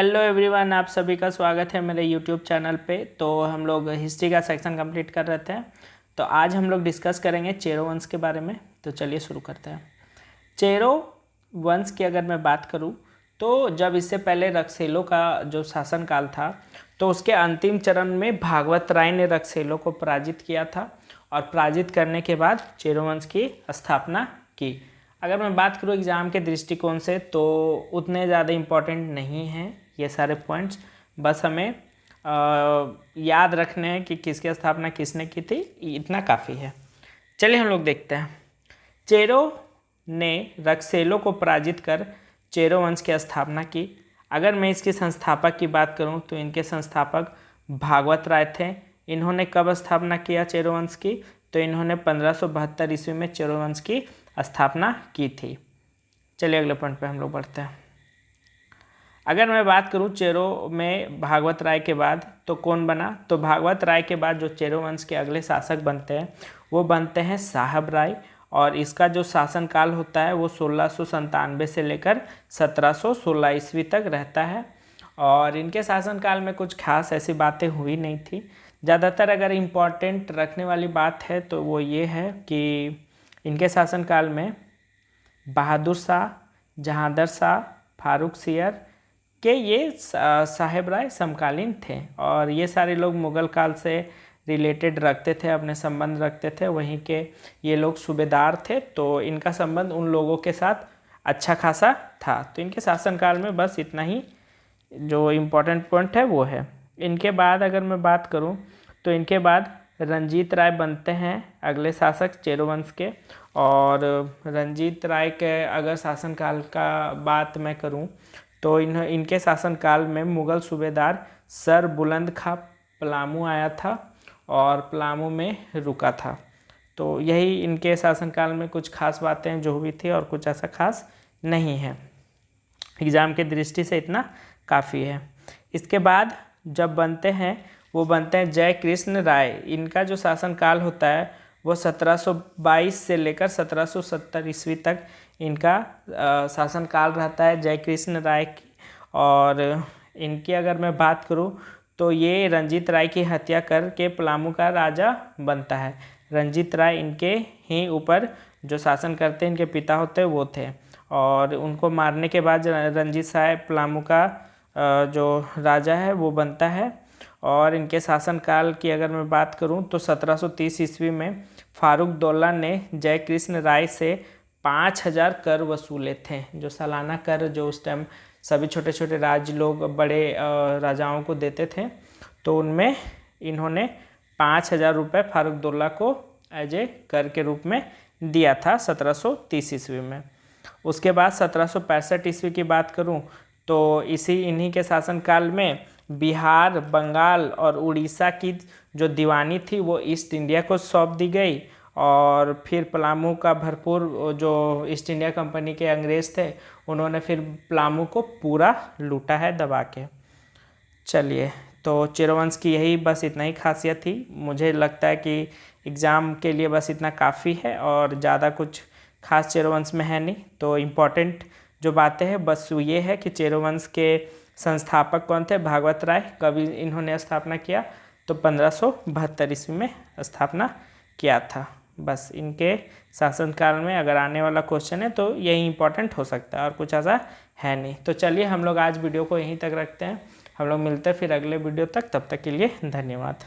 Hello everyone, आप सभी का स्वागत है मेरे यूट्यूब चैनल पे। तो हम लोग हिस्ट्री का सेक्शन कंप्लीट कर रहे थे। तो आज हम लोग डिस्कस करेंगे चेरो वंश के बारे में। तो चलिए शुरू करते हैं। चेरो वंश की अगर मैं बात करूं तो जब इससे पहले रक्सेलो का जो शासनकाल था तो उसके अंतिम चरण में भागवत राय ने रक्सेलो को पराजित किया था और पराजित करने के बाद चेरो वंश की स्थापना की। अगर मैं बात करूँ एग्ज़ाम के दृष्टिकोण से तो उतने ज़्यादा इम्पोर्टेंट नहीं हैं ये सारे पॉइंट्स। बस हमें याद रखने हैं कि किसकी स्थापना किसने की थी, इतना काफ़ी है। चलिए हम लोग देखते हैं। चेरो ने रक्सेलो को पराजित कर चेरो वंश की स्थापना की। अगर मैं इसके संस्थापक की बात करूं तो इनके संस्थापक भागवत राय थे। इन्होंने कब स्थापना किया चेरो वंश की? तो इन्होंने 1572 ईस्वी में चेरो वंश की स्थापना की थी। चलिए अगले पॉइंट पे हम लोग बढ़ते हैं। अगर मैं बात करूं चेरो में भागवत राय के बाद तो कौन बना? तो भागवत राय के बाद जो चेरो वंश के अगले शासक बनते हैं वो बनते हैं साहब राय, और इसका जो शासनकाल होता है वो 1697 से लेकर 1716 ईस्वी तक रहता है। और इनके शासनकाल में कुछ खास ऐसी बातें हुई नहीं थी। ज़्यादातर अगर इम्पॉर्टेंट रखने वाली बात है तो वो ये है कि इनके शासनकाल में बहादुर शाह, जहांदर शाह, फारूक सियर के ये साहेब राय समकालीन थे, और ये सारे लोग मुग़ल काल से रिलेटेड रखते थे, अपने संबंध रखते थे। वहीं के ये लोग सूबेदार थे, तो इनका संबंध उन लोगों के साथ अच्छा खासा था। तो इनके शासनकाल में बस इतना ही जो इम्पोर्टेंट पॉइंट है वो है। इनके बाद अगर मैं बात करूं तो इनके बाद रंजीत राय बनते हैं अगले शासक चेरो वंश के। और रंजीत राय के अगर शासनकाल का बात मैं करूं तो इनके शासनकाल में मुग़ल सूबेदार सर बुलंद खां पलामू आया था और पलामू में रुका था। तो यही इनके शासनकाल में कुछ खास बातें जो हुई थी, और कुछ ऐसा खास नहीं है। एग्ज़ाम के दृष्टि से इतना काफ़ी है। इसके बाद जब बनते हैं वो बनते हैं जय कृष्ण राय। इनका जो शासनकाल होता है वो 1722 से लेकर 1770 ईस्वी तक इनका शासनकाल रहता है जय कृष्ण राय की। और इनकी अगर मैं बात करूं तो ये रंजीत राय की हत्या करके पलामू का राजा बनता है। रंजीत राय इनके ही ऊपर जो शासन करते हैं, इनके पिता होते हैं वो थे, और उनको मारने के बाद रंजीत राय पलामू का जो राजा है वो बनता है। और इनके शासनकाल की अगर मैं बात करूं तो 1730 ईस्वी में फारूकउद्दौला ने जय कृष्ण राय से 5000 कर वसूले थे। जो सालाना कर जो उस टाइम सभी छोटे छोटे राज्य लोग बड़े राजाओं को देते थे, तो उनमें इन्होंने 5000 रुपये फारूकउद्दौला को एज ए कर के रूप में दिया था 1730 ईस्वी में। उसके बाद 1765 ईस्वी की बात करूं तो इन्हीं के शासनकाल में बिहार, बंगाल और उड़ीसा की जो दीवानी थी वो ईस्ट इंडिया को सौंप दी गई। और फिर पलामू का भरपूर जो ईस्ट इंडिया कंपनी के अंग्रेज़ थे उन्होंने फिर पलामू को पूरा लूटा है दबा के। चलिए, तो चेरो वंश की यही बस इतना ही खासियत थी। मुझे लगता है कि एग्ज़ाम के लिए बस इतना काफ़ी है, और ज़्यादा कुछ खास चेरो वंश में है नहीं। तो इम्पॉर्टेंट जो बातें हैं बस ये है कि चेरो वंश के संस्थापक कौन थे? भागवत राय। कब इन्होंने स्थापना किया? तो 1572 ईस्वी में स्थापना किया था। बस इनके शासनकाल में अगर आने वाला क्वेश्चन है तो यही इंपॉर्टेंट हो सकता है, और कुछ ऐसा है नहीं। तो चलिए हम लोग आज वीडियो को यहीं तक रखते हैं। हम लोग मिलते हैं फिर अगले वीडियो तक। तब तक के लिए धन्यवाद।